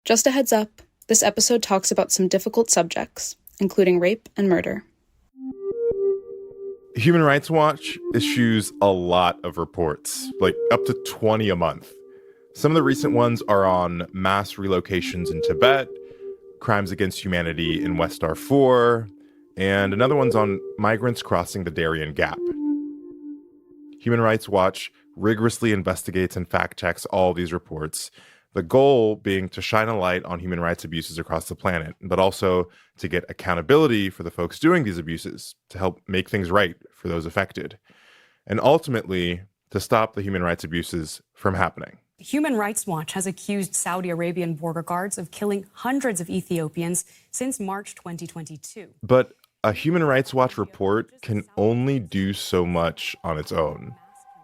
Just a heads up, this episode talks about some difficult subjects, including rape and murder. Human Rights Watch issues a lot of reports, like up to 20 a month. Some of the recent ones are on mass relocations in Tibet, crimes against humanity in West Darfur, and another one's on migrants crossing the Darien Gap. Human Rights Watch rigorously investigates and fact-checks all these reports, the goal being to shine a light on human rights abuses across the planet, but also to get accountability for the folks doing these abuses, to help make things right for those affected, and ultimately to stop the human rights abuses from happening. Human Rights Watch has accused Saudi Arabian border guards of killing hundreds of Ethiopians since March 2022. But a Human Rights Watch report can only do so much on its own.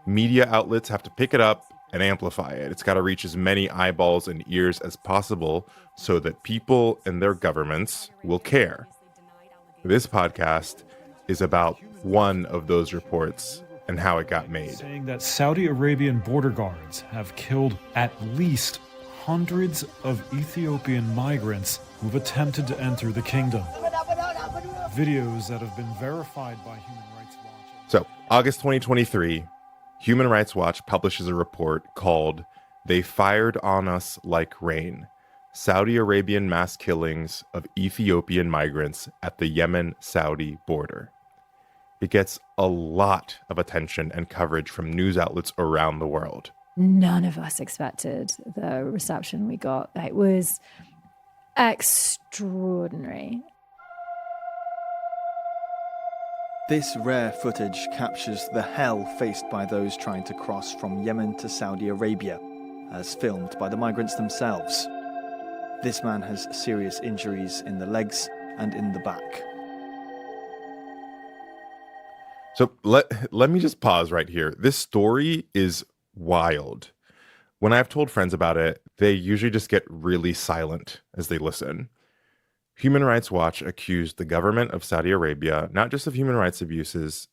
Media outlets have to pick it up and amplify it. It's got to reach as many eyeballs and ears as possible so that people and their governments will care. This podcast is about one of those reports and how it got made. Saying that Saudi Arabian border guards have killed at least hundreds of Ethiopian migrants who've attempted to enter the kingdom. Videos that have been verified by Human Rights Watch. So, August 2023, Human Rights Watch publishes a report called "They Fired on Us Like Rain: Saudi Arabian Mass Killings of Ethiopian Migrants at the Yemen-Saudi Border." It gets a lot of attention and coverage from news outlets around the world. None of us expected the reception we got. It was extraordinary. This rare footage captures the hell faced by those trying to cross from Yemen to Saudi Arabia, as filmed by the migrants themselves. This man has serious injuries in the legs and in the back. So let me just pause right here. This story is wild. When I've told friends about it, they usually just get really silent as they listen. Human Rights Watch accused the government of Saudi Arabia not just of human rights abuses,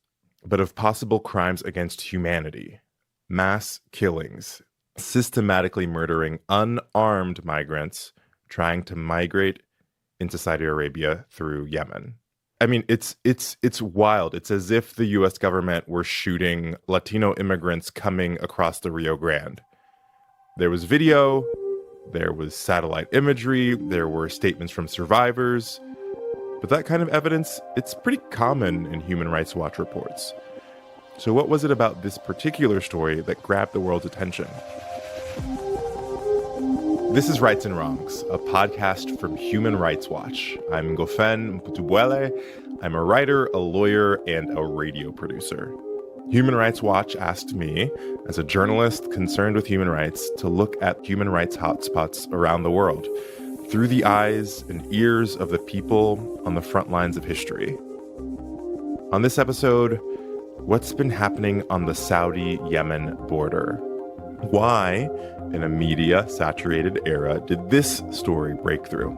but of possible crimes against humanity, mass killings, systematically murdering unarmed migrants trying to migrate into Saudi Arabia through Yemen. I mean, it's wild. It's as if the U.S. government were shooting Latino immigrants coming across the Rio Grande. There was video, there was satellite imagery, there were statements from survivors. But that kind of evidence, it's pretty common in Human Rights Watch reports. So what was it about this particular story that grabbed the world's attention? This is Rights and Wrongs, a podcast from Human Rights Watch. I'm Ngofen Mputubuele. I'm a writer, a lawyer, and a radio producer. Human Rights Watch asked me, as a journalist concerned with human rights, to look at human rights hotspots around the world through the eyes and ears of the people on the front lines of history. On this episode, what's been happening on the Saudi-Yemen border? Why, in a media-saturated era, did this story break through?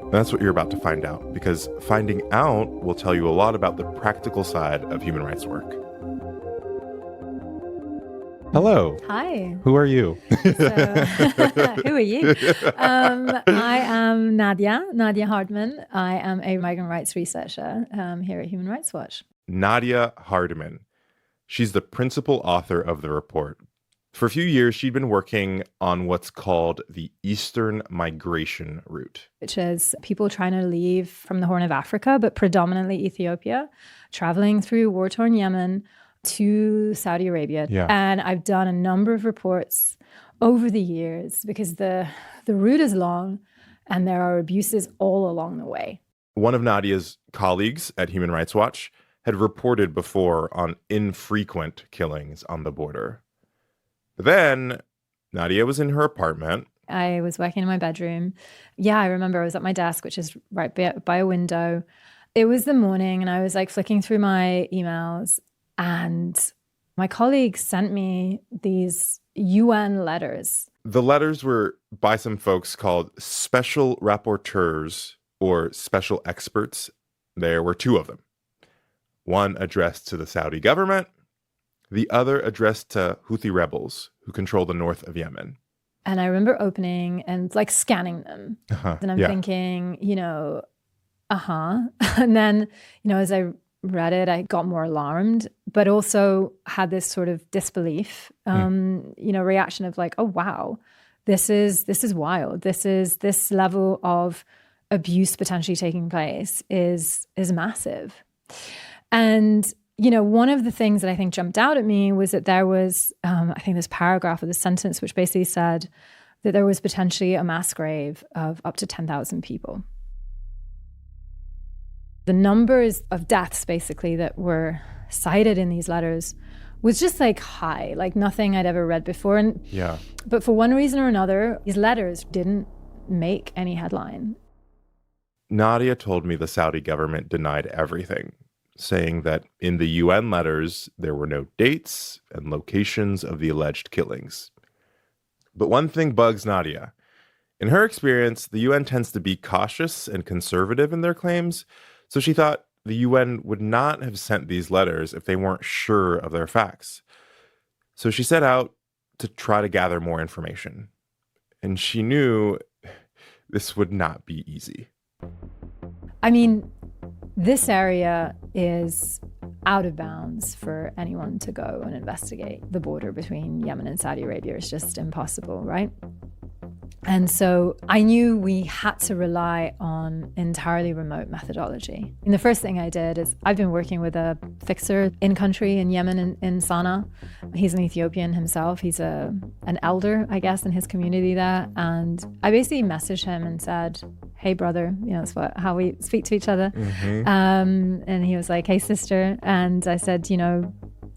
And that's what you're about to find out, because finding out will tell you a lot about the practical side of human rights work. Hello. Hi. Who are you? Who are you? I am Nadia Hardman. I am a migrant rights researcher here at Human Rights Watch. Nadia Hardman. She's the principal author of the report. For a few years, she'd been working on what's called the Eastern Migration Route, which is people trying to leave from the Horn of Africa, but predominantly Ethiopia, traveling through war-torn Yemen to Saudi Arabia. Yeah. And I've done a number of reports over the years because the route is long and there are abuses all along the way. One of Nadia's colleagues at Human Rights Watch had reported before on infrequent killings on the border. But then Nadia was in her apartment. I was working in my bedroom. Yeah, I remember I was at my desk, which is right by a window. It was the morning and I was like flicking through my emails, and my colleague sent me these UN letters. The letters were by some folks called special rapporteurs or special experts. There were two of them. One addressed to the Saudi government, the other addressed to Houthi rebels who control the north of Yemen. And I remember opening and like scanning them. And I'm thinking, And then, as I read it, I got more alarmed, but also had this sort of disbelief, reaction of like, oh, wow, this is wild. This level of abuse potentially taking place is massive. And, one of the things that I think jumped out at me was that there was, I think this paragraph or this sentence, which basically said that there was potentially a mass grave of up to 10,000 people. The numbers of deaths basically that were cited in these letters was just like high, like nothing I'd ever read before. But for one reason or another, these letters didn't make any headline. Nadia told me the Saudi government denied everything, saying that in the UN letters, there were no dates and locations of the alleged killings. But one thing bugs Nadia. In her experience, the UN tends to be cautious and conservative in their claims, so she thought the UN would not have sent these letters if they weren't sure of their facts. So she set out to try to gather more information. And she knew this would not be easy. I mean, this area is out of bounds for anyone to go and investigate. The border between Yemen and Saudi Arabia is just impossible, right? And so I knew we had to rely on entirely remote methodology. And the first thing I did is I've been working with a fixer in country in Yemen, in Sana'a. He's an Ethiopian himself. He's an elder, I guess, in his community there. And I basically messaged him and said, hey, brother, that's how we speak to each other. And he was like, hey, sister. And I said,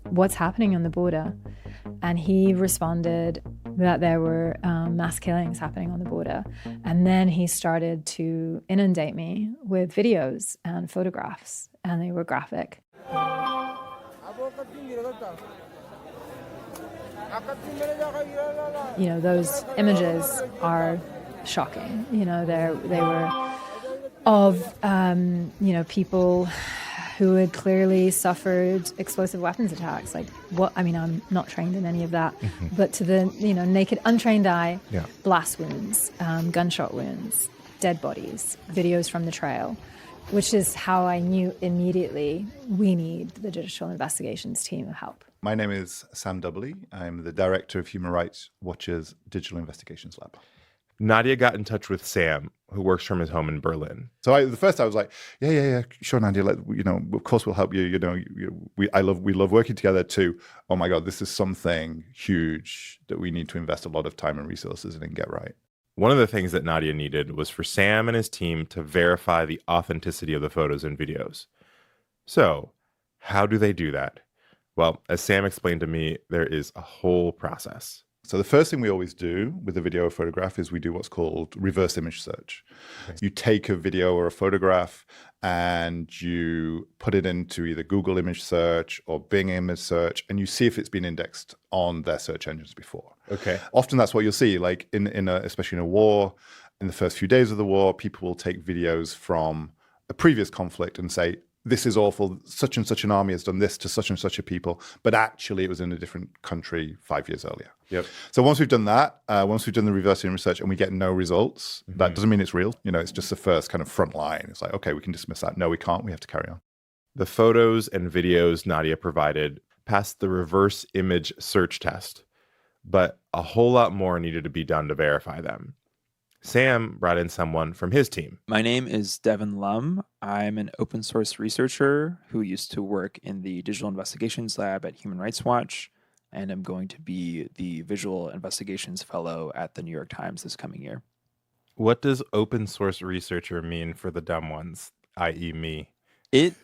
what's happening on the border? And he responded that there were mass killings happening on the border. And then he started to inundate me with videos and photographs, and they were graphic. Those images are shocking. They were of, people who had clearly suffered explosive weapons attacks. Like I'm not trained in any of that, but to the, naked, untrained eye, blast wounds, gunshot wounds, dead bodies, videos from the trail, which is how I knew immediately we need the Digital Investigations team of help. My name is Sam Doubley. I'm the director of Human Rights Watch's Digital Investigations Lab. Nadia got in touch with Sam, who works from his home in Berlin. So the first I was like, yeah, sure, Nadia. Of course we'll help you. We love working together too. Oh my God, this is something huge that we need to invest a lot of time and resources in and get right. One of the things that Nadia needed was for Sam and his team to verify the authenticity of the photos and videos. So, how do they do that? Well, as Sam explained to me, there is a whole process. So the first thing we always do with a video or photograph is we do what's called reverse image search. Okay. You take a video or a photograph and you put it into either Google image search or Bing image search, and you see if it's been indexed on their search engines before. Okay. Often that's what you'll see, like especially in a war, in the first few days of the war, people will take videos from a previous conflict and say, this is awful, such and such an army has done this to such and such a people, but actually it was in a different country 5 years earlier. Yep. So once we've done that, once we've done the reverse image search and we get no results, that doesn't mean it's real. It's just the first kind of front line. It's like, okay, we can dismiss that. No, we can't. We have to carry on. The photos and videos Nadia provided passed the reverse image search test, but a whole lot more needed to be done to verify them. Sam brought in someone from his team. My name is Devin Lum. I'm an open source researcher who used to work in the Digital Investigations Lab at Human Rights Watch, and I'm going to be the Visual Investigations Fellow at the New York Times this coming year. What does open source researcher mean for the dumb ones, i.e. me? It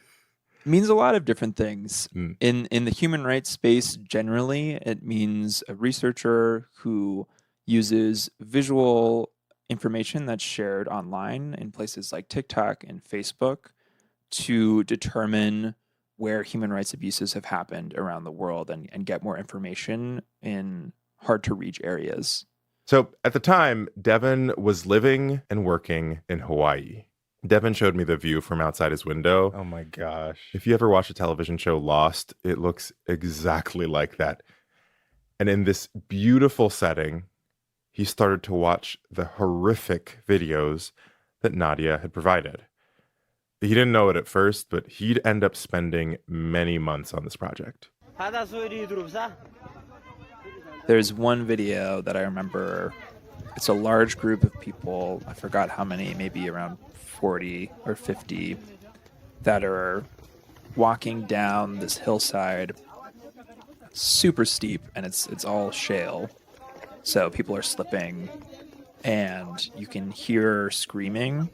means a lot of different things. In the human rights space, generally, it means a researcher who uses visual information that's shared online in places like TikTok and Facebook to determine where human rights abuses have happened around the world and get more information in hard to reach areas. So at the time, Devin was living and working in Hawaii. Devin showed me the view from outside his window. Oh my gosh. If you ever watch a television show Lost, it looks exactly like that. And in this beautiful setting, he started to watch the horrific videos that Nadia had provided. He didn't know it at first, but he'd end up spending many months on this project. There's one video that I remember. It's a large group of people. I forgot how many, maybe around 40 or 50, that are walking down this hillside, super steep, and it's all shale. So people are slipping, and you can hear screaming,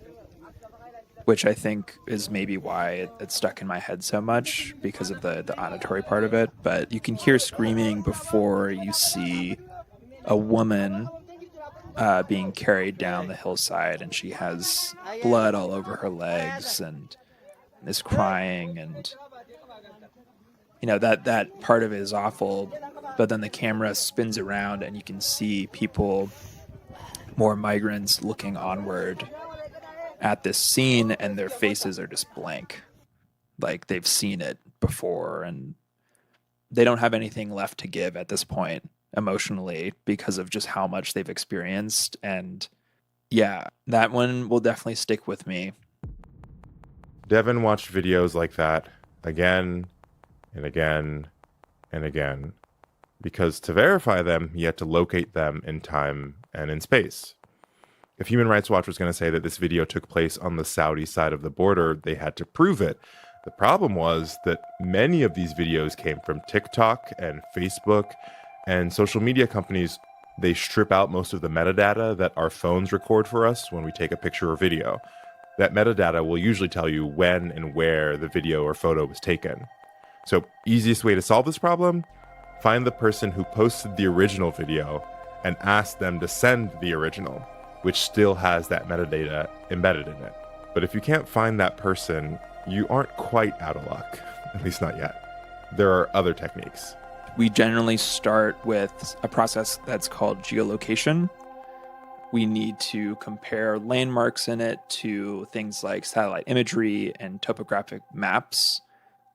which I think is maybe why it stuck in my head so much, because of the auditory part of it. But you can hear screaming before you see a woman being carried down the hillside, and she has blood all over her legs and is crying, and that part of it is awful. But then the camera spins around and you can see people, more migrants, looking onward at this scene, and their faces are just blank, like they've seen it before, and they don't have anything left to give at this point emotionally because of just how much they've experienced. And yeah, that one will definitely stick with me. Devin watched videos like that again and again and again, because to verify them, he had to locate them in time and in space. If Human Rights Watch was going to say that this video took place on the Saudi side of the border, they had to prove it. The problem was that many of these videos came from TikTok and Facebook, and social media companies, they strip out most of the metadata that our phones record for us when we take a picture or video. That metadata will usually tell you when and where the video or photo was taken. So, easiest way to solve this problem? Find the person who posted the original video and ask them to send the original, which still has that metadata embedded in it. But if you can't find that person, you aren't quite out of luck, at least not yet. There are other techniques. We generally start with a process that's called geolocation. We need to compare landmarks in it to things like satellite imagery and topographic maps.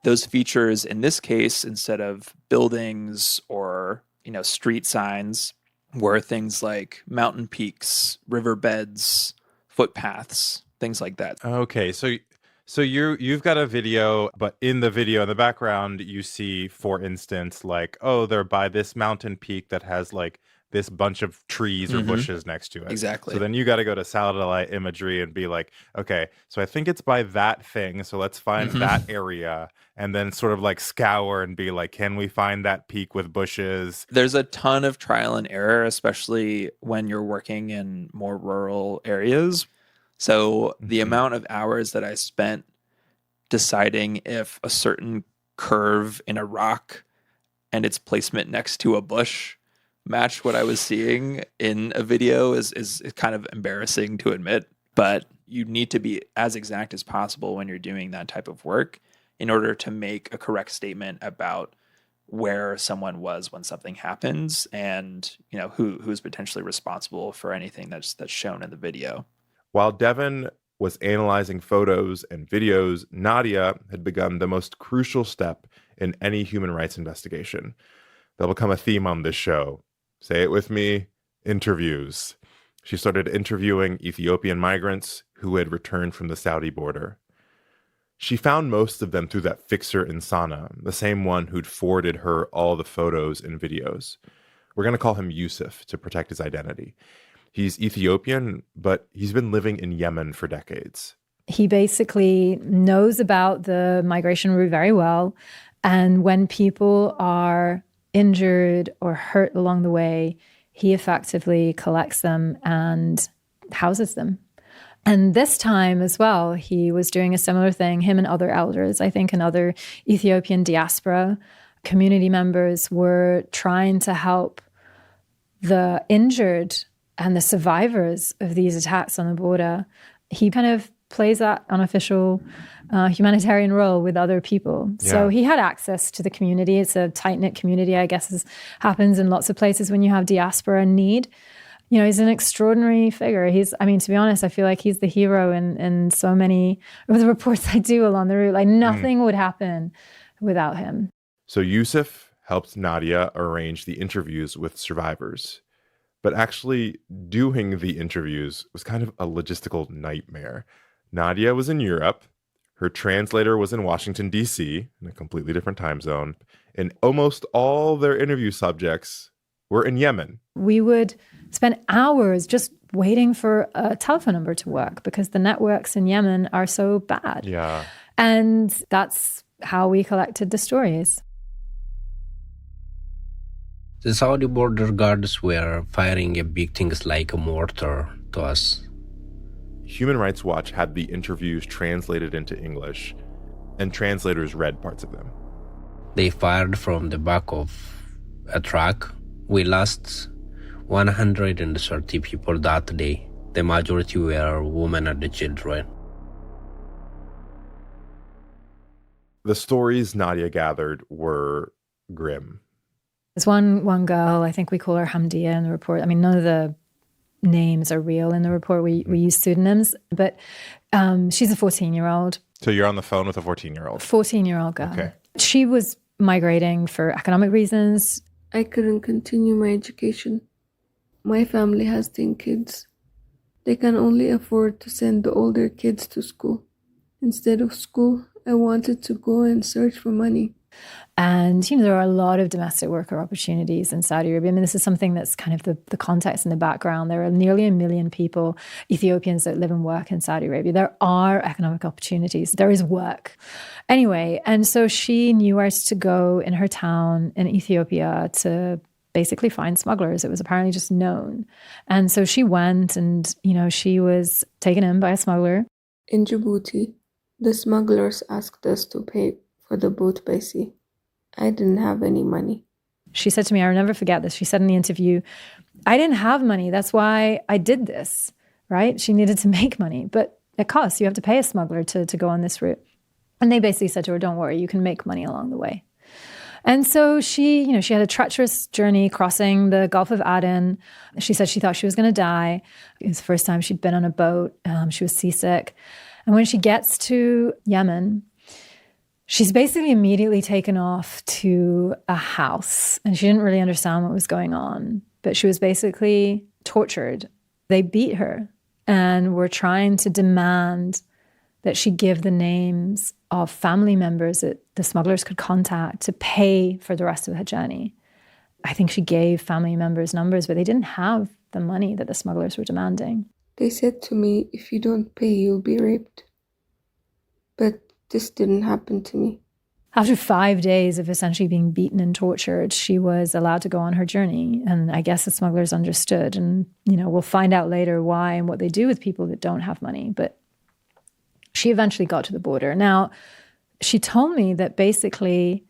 Those features, in this case, instead of buildings or, street signs, were things like mountain peaks, riverbeds, footpaths, things like that. Okay, so you've got a video, but in the video in the background, you see, for instance, like, oh, they're by this mountain peak that has like this bunch of trees or bushes next to it. Exactly. So then you got to go to satellite imagery and be like, okay, so I think it's by that thing. So let's find that area, and then sort of like scour and be like, can we find that peak with bushes? There's a ton of trial and error, especially when you're working in more rural areas. So the amount of hours that I spent deciding if a certain curve in a rock and its placement next to a bush matched what I was seeing in a video is kind of embarrassing to admit. But you need to be as exact as possible when you're doing that type of work in order to make a correct statement about where someone was when something happens, and who's potentially responsible for anything that's shown in the video. While Devin was analyzing photos and videos, Nadia had begun the most crucial step in any human rights investigation. That'll become a theme on this show. Say it with me, interviews. She started interviewing Ethiopian migrants who had returned from the Saudi border. She found most of them through that fixer in Sana, the same one who'd forwarded her all the photos and videos. We're going to call him Yusuf to protect his identity. He's Ethiopian, but he's been living in Yemen for decades. He basically knows about the migration route very well. And when people are injured or hurt along the way, he effectively collects them and houses them. And this time as well, he was doing a similar thing. Him and other elders, I think, and other Ethiopian diaspora community members were trying to help the injured and the survivors of these attacks on the border. He kind of plays that unofficial humanitarian role with other people. Yeah. So he had access to the community. It's a tight-knit community, I guess, happens in lots of places when you have diaspora in need. He's an extraordinary figure. To be honest, I feel like he's the hero in so many of the reports I do along the route. Like nothing would happen without him. So Yusuf helped Nadia arrange the interviews with survivors. But actually doing the interviews was kind of a logistical nightmare. Nadia was in Europe. Her translator was in Washington, D.C., in a completely different time zone. And almost all their interview subjects were in Yemen. We would spend hours just waiting for a telephone number to work because the networks in Yemen are so bad. Yeah. And that's how we collected the stories. The Saudi border guards were firing big things like a mortar to us. Human Rights Watch had the interviews translated into English, and translators read parts of them. They fired from the back of a truck. We lost 130 people that day. The majority were women and children. The stories Nadia gathered were grim. There's one girl, I think we call her Hamdia in the report. I mean, none of the names are real in the report. We use pseudonyms, but she's a 14-year-old. So you're on the phone with a 14-year-old? 14-year-old girl. Okay. She was migrating for economic reasons. I couldn't continue my education. My family has 10 kids. They can only afford to send the older kids to school. Instead of school, I wanted to go and search for money. And, there are a lot of domestic worker opportunities in Saudi Arabia. I mean, this is something that's kind of the context in the background. There are nearly 1 million people, Ethiopians, that live and work in Saudi Arabia. There are economic opportunities. There is work. Anyway, and so she knew where to go in her town in Ethiopia to basically find smugglers. It was apparently just known. And so she went and, she was taken in by a smuggler. In Djibouti, the smugglers asked us to pay for the boat by sea. I didn't have any money. She said to me, I'll never forget this. She said in the interview, I didn't have money. That's why I did this, right? She needed to make money, but it costs. You have to pay a smuggler to go on this route. And they basically said to her, don't worry, you can make money along the way. And so she had a treacherous journey crossing the Gulf of Aden. She said she thought she was going to die. It was the first time she'd been on a boat. She was seasick. And when she gets to Yemen, she's basically immediately taken off to a house, and she didn't really understand what was going on, but she was basically tortured. They beat her and were trying to demand that she give the names of family members that the smugglers could contact to pay for the rest of her journey. I think she gave family members numbers, but they didn't have the money that the smugglers were demanding. They said to me, if you don't pay, you'll be raped. But this didn't happen to me. After 5 days of essentially being beaten and tortured, she was allowed to go on her journey. And I guess the smugglers understood. And, we'll find out later why and what they do with people that don't have money. But she eventually got to the border. Now, she told me that basically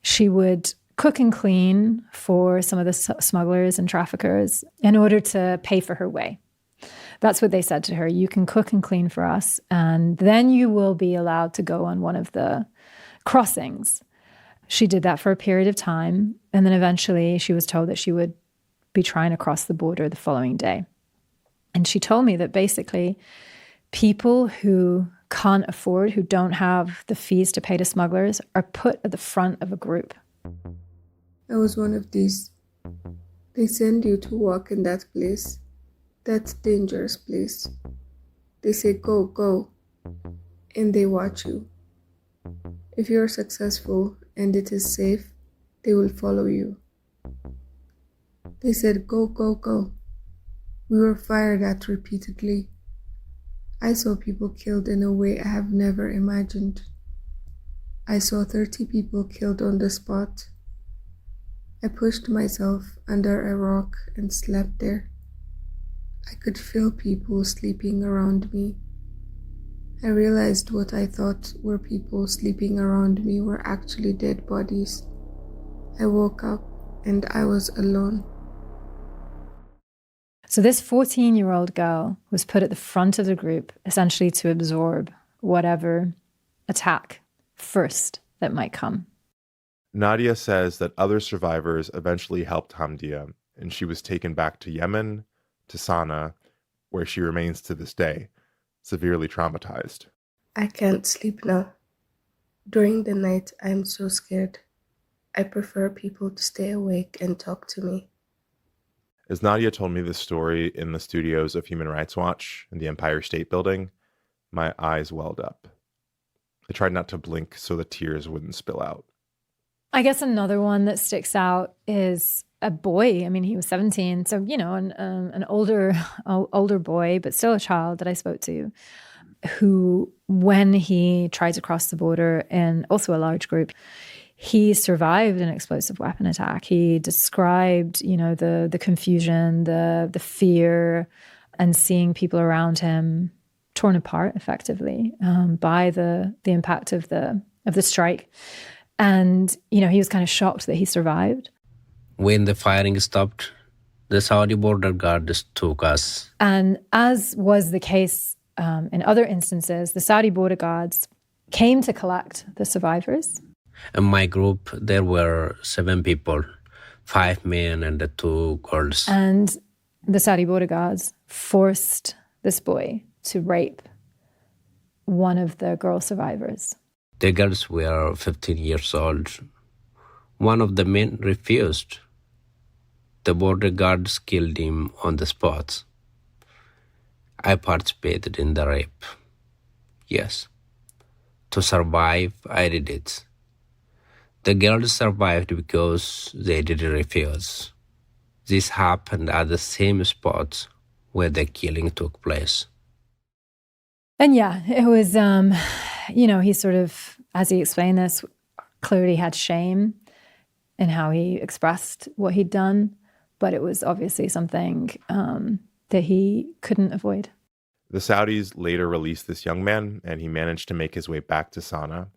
she would cook and clean for some of the smugglers and traffickers in order to pay for her way. That's what they said to her. You can cook and clean for us, and then you will be allowed to go on one of the crossings. She did that for a period of time, and then eventually she was told that she would be trying to cross the border the following day. And she told me that basically people who can't afford, who don't have the fees to pay to smugglers, are put at the front of a group. I was one of these. They send you to walk in that place. That's dangerous place. They say, go, go, and they watch you. If you're successful and it is safe, they will follow you. They said, go, go, go. We were fired at repeatedly. I saw people killed in a way I have never imagined. I saw 30 people killed on the spot. I pushed myself under a rock and slept there. I could feel people sleeping around me. I realized what I thought were people sleeping around me were actually dead bodies. I woke up and I was alone. So this 14-year-old girl was put at the front of the group, essentially to absorb whatever attack first that might come. Nadia says that other survivors eventually helped Hamdia, and she was taken back to Yemen, to Sana'a, where she remains to this day, severely traumatized. I can't sleep now. During the night, I'm so scared. I prefer people to stay awake and talk to me. As Nadia told me this story in the studios of Human Rights Watch in the Empire State Building, my eyes welled up. I tried not to blink so the tears wouldn't spill out. I guess another one that sticks out is a boy. I mean, he was 17, so, you know, an older boy, but still a child that I spoke to, who, when he tried to cross the border in also a large group, he survived an explosive weapon attack. He described, you know, the confusion, the fear, and seeing people around him torn apart effectively by the impact of the strike. And, you know, he was kind of shocked that he survived. When the firing stopped, the Saudi border guards took us. And as was the case in other instances, the Saudi border guards came to collect the survivors. In my group, there were 7 people, 5 men and 2 girls. And the Saudi border guards forced this boy to rape one of the girl survivors. The girls were 15 years old. One of the men refused. The border guards killed him on the spot. I participated in the rape. Yes. To survive, I did it. The girls survived because they didn't refuse. This happened at the same spot where the killing took place. And yeah, it was, you know, he sort of, as he explained this, clearly had shame in how he expressed what he'd done, but it was obviously something that he couldn't avoid. The Saudis later released this young man, and he managed to make his way back to Sana'a,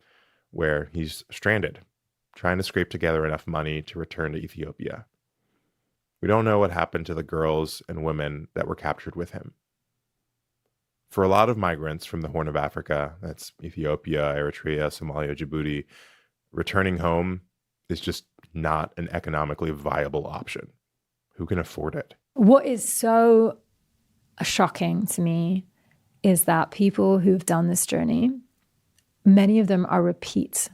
where he's stranded, trying to scrape together enough money to return to Ethiopia. We don't know what happened to the girls and women that were captured with him. For a lot of migrants from the Horn of Africa, that's Ethiopia, Eritrea, Somalia, Djibouti, returning home is just not an economically viable option. Who can afford it? What is so shocking to me is that people who've done this journey, many of them are repeat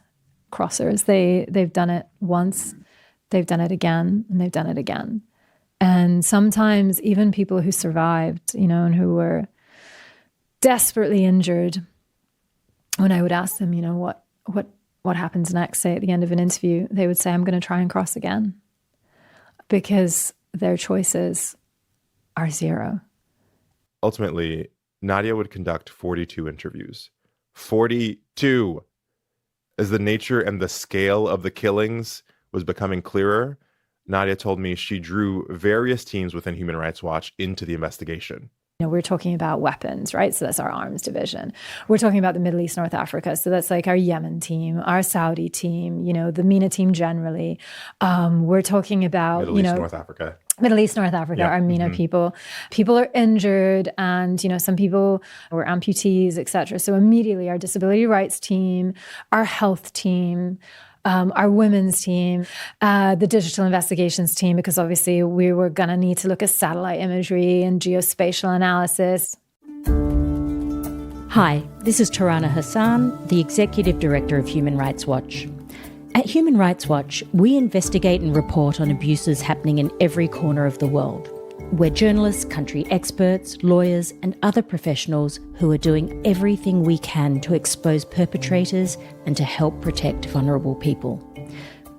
crossers. They've done it once, they've done it again, and they've done it again. And sometimes even people who survived, you know, and who were desperately injured, when I would ask them, you know, what happens next, say at the end of an interview, they would say, I'm going to try and cross again, because their choices are zero. Ultimately, Nadia would conduct 42 interviews. 42! As the nature and the scale of the killings was becoming clearer, Nadia told me she drew various teams within Human Rights Watch into the investigation. You know, we're talking about weapons, right? So that's our arms division. We're talking about the Middle East, North Africa. So that's like our Yemen team, our Saudi team, you know, the MENA team generally. We're talking about, Middle East, North Africa. Middle East, North Africa, our MENA people. People are injured, and, you know, some people were amputees, et cetera. So immediately our disability rights team, our health team, our women's team, the digital investigations team, because obviously we were going to need to look at satellite imagery and geospatial analysis. Hi, this is Tarana Hassan, the Executive Director of Human Rights Watch. At Human Rights Watch, we investigate and report on abuses happening in every corner of the world. We're journalists, country experts, lawyers, and other professionals who are doing everything we can to expose perpetrators and to help protect vulnerable people.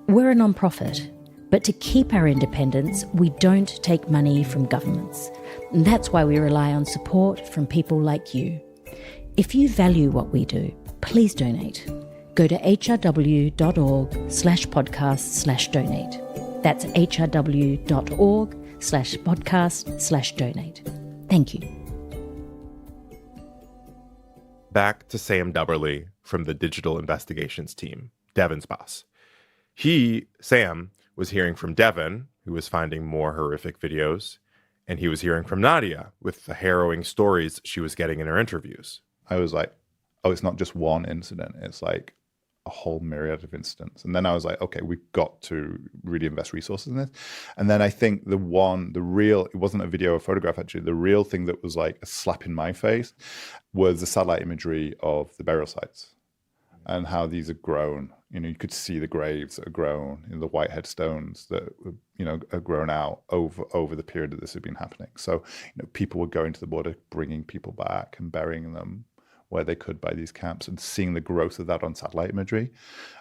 We're a non-profit, but to keep our independence, we don't take money from governments. And that's why we rely on support from people like you. If you value what we do, please donate. Go to hrw.org/podcast/donate. That's hrw.org/podcast/donate. Thank you. Back to Sam Dubberly from the digital investigations team, Devon's boss. Sam, was hearing from Devon, who was finding more horrific videos, and he was hearing from Nadia with the harrowing stories she was getting in her interviews. I was like, oh, it's not just one incident. It's like a whole myriad of incidents. And then I was like, okay, we've got to really invest resources in this. And then I think it wasn't a video or photograph actually, the real thing that was like a slap in my face was the satellite imagery of the burial sites. and how these are grown. You could see the graves that are grown, the white headstones that are grown out over the period that this had been happening. So people were going to the border, bringing people back and burying them where they could by these camps, and seeing the growth of that on satellite imagery,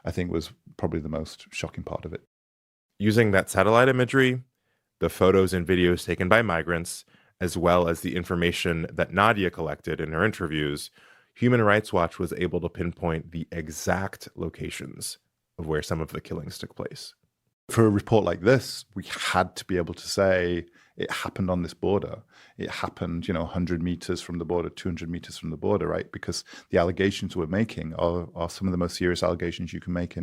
I think was probably the most shocking part of it. Using that satellite imagery, the photos and videos taken by migrants, as well as the information that Nadia collected in her interviews, Human Rights Watch was able to pinpoint the exact locations of where some of the killings took place. For a report like this, we had to be able to say it happened on this border. It happened, 100 meters from the border, 200 meters from the border, right? Because the allegations we're making are some of the most serious allegations you can make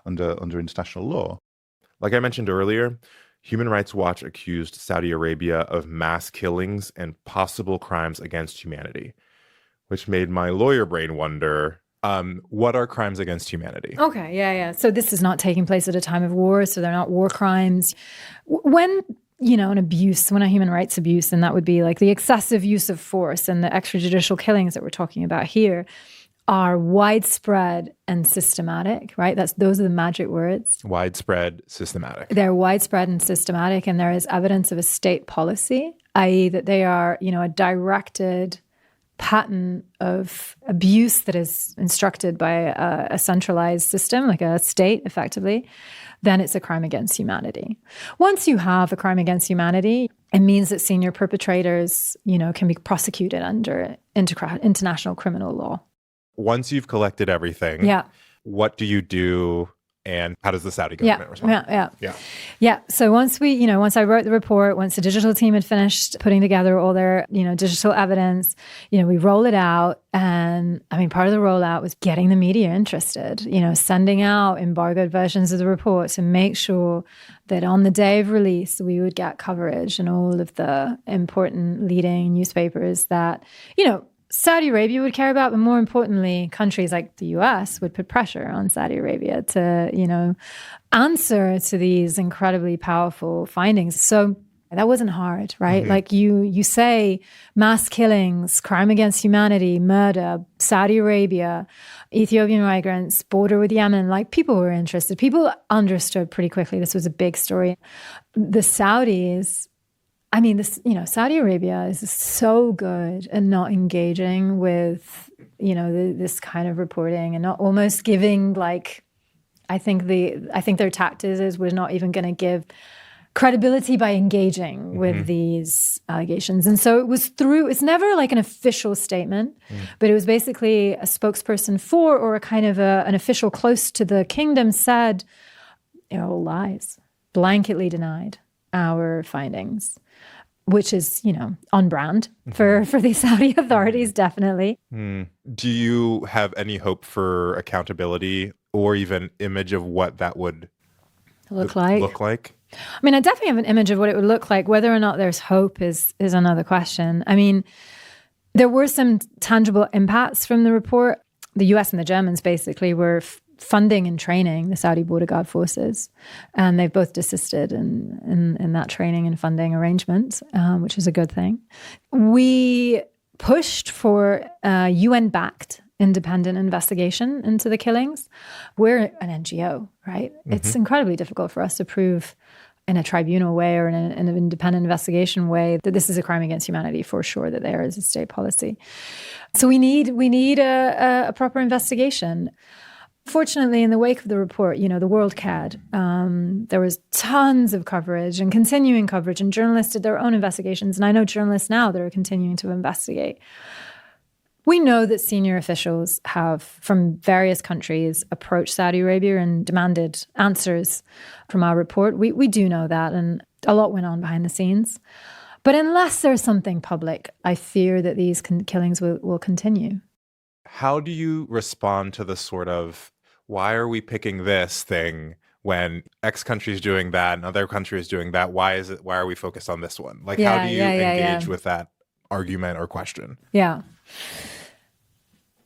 under international law. Like I mentioned earlier, Human Rights Watch accused Saudi Arabia of mass killings and possible crimes against humanity, which made my lawyer brain wonder, what are crimes against humanity? Okay, yeah. So this is not taking place at a time of war, so they're not war crimes. When, an abuse, when a human rights abuse, and that would be like the excessive use of force and the extrajudicial killings that we're talking about here, are widespread and systematic, right? Those are the magic words. Widespread, systematic. They're widespread and systematic, and there is evidence of a state policy, i.e. that they are, a directed pattern of abuse that is instructed by a centralized system, like a state, effectively, then it's a crime against humanity. Once you have a crime against humanity, it means that senior perpetrators, can be prosecuted under international criminal law. Once you've collected everything, what do you do, and how does the Saudi government respond? Yeah. So once I wrote the report, once the digital team had finished putting together all their, digital evidence, we roll it out. And part of the rollout was getting the media interested, sending out embargoed versions of the report to make sure that on the day of release, we would get coverage in all of the important leading newspapers that, Saudi Arabia would care about, but more importantly, countries like the US would put pressure on Saudi Arabia to, answer to these incredibly powerful findings. So that wasn't hard, right? Mm-hmm. Like you say mass killings, crime against humanity, murder, Saudi Arabia, Ethiopian migrants, border with Yemen, like people were interested. People understood pretty quickly this was a big story. The Saudis, Saudi Arabia is so good at not engaging with, this kind of reporting and not almost giving, I think their tactic is we're not even going to give credibility by engaging with these allegations. And so it's never like an official statement, but it was basically a spokesperson for, or a kind of an official close to the kingdom said, lies, blanketly denied our findings, which is, on brand for the Saudi authorities, definitely. Do you have any hope for accountability or even image of what that would look like? I definitely have an image of what it would look like. Whether or not there's hope is another question. There were some tangible impacts from the report. The US and the Germans basically were funding and training the Saudi border guard forces, and they've both desisted in that training and funding arrangement, which is a good thing. We pushed for a UN-backed independent investigation into the killings. We're an NGO, right? Mm-hmm. It's incredibly difficult for us to prove in a tribunal way or in an independent investigation way that this is a crime against humanity, for sure, that there is a state policy. So we need a proper investigation. Fortunately, in the wake of the report, the world cared. There was tons of coverage and continuing coverage, and journalists did their own investigations. And I know journalists now that are continuing to investigate. We know that senior officials have, from various countries, approached Saudi Arabia and demanded answers from our report. We do know that, and a lot went on behind the scenes. But unless there's something public, I fear that these killings will continue. How do you respond to the sort of, why are we picking this thing when X country is doing that and other country is doing that? Why are we focused on this one? How do you engage with that argument or question? Yeah.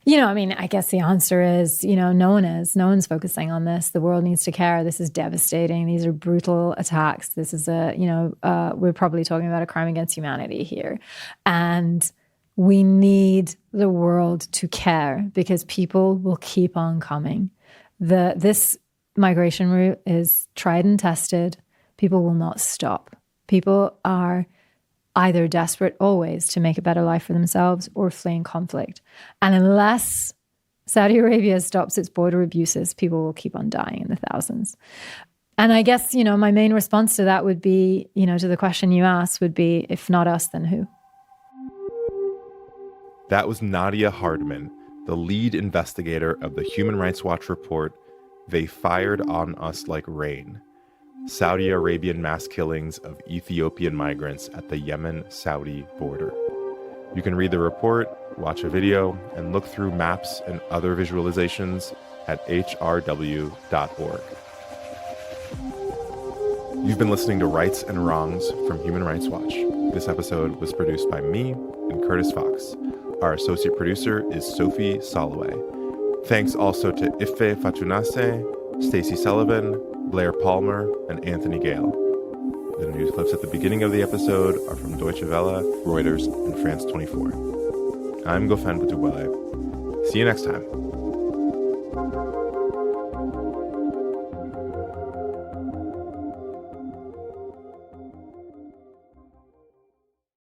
I guess the answer is, no one is. No one's focusing on this. The world needs to care. This is devastating. These are brutal attacks. This is we're probably talking about a crime against humanity here. And We need the world to care because people will keep on coming. This migration route is tried and tested. People will not stop. People are either desperate always to make a better life for themselves or fleeing conflict. And unless Saudi Arabia stops its border abuses, people will keep on dying in the thousands. And I guess, my main response to that would be, to the question you asked would be, if not us, then who? That was Nadia Hardman, the lead investigator of the Human Rights Watch report, They Fired on Us Like Rain: Saudi Arabian mass killings of Ethiopian migrants at the Yemen-Saudi border. You can read the report, watch a video, and look through maps and other visualizations at hrw.org. You've been listening to Rights and Wrongs from Human Rights Watch. This episode was produced by me and Curtis Fox. Our associate producer is Sophie Soloway. Thanks also to Ife Fatunase, Stacey Sullivan, Blair Palmer, and Anthony Gale. The news clips at the beginning of the episode are from Deutsche Welle, Reuters, and France 24. I'm Gofen Butubwele. See you next time.